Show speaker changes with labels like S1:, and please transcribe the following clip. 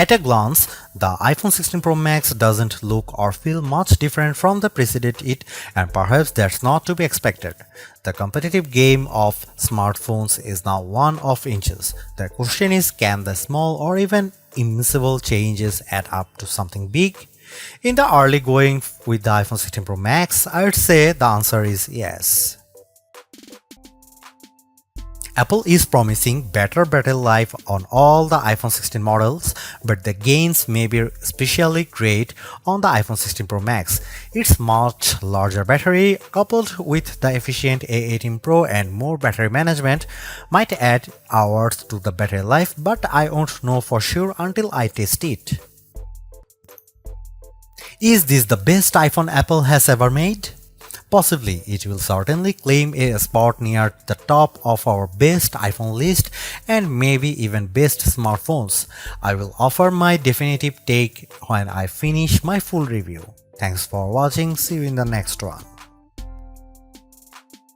S1: At a glance, the iPhone 16 Pro Max doesn't look or feel much different from the preceded it, and perhaps that's not to be expected. The competitive game of smartphones is now one of inches. The question is, can the small or even invisible changes add up to something big? In the early going with the iPhone 16 Pro Max, I would say the answer is yes. Apple is promising better battery life on all the iPhone 16 models, but the gains may be especially great on the iPhone 16 Pro Max. Its much larger battery, coupled with the efficient A18 Pro and more battery management, might add hours to the battery life, but I won't know for sure until I test it. Is this the best iPhone Apple has ever made? Possibly, it will certainly claim a spot near the top of our best iPhone list and maybe even best smartphones. I will offer my definitive take when I finish my full review. Thanks for watching, see you in the next one.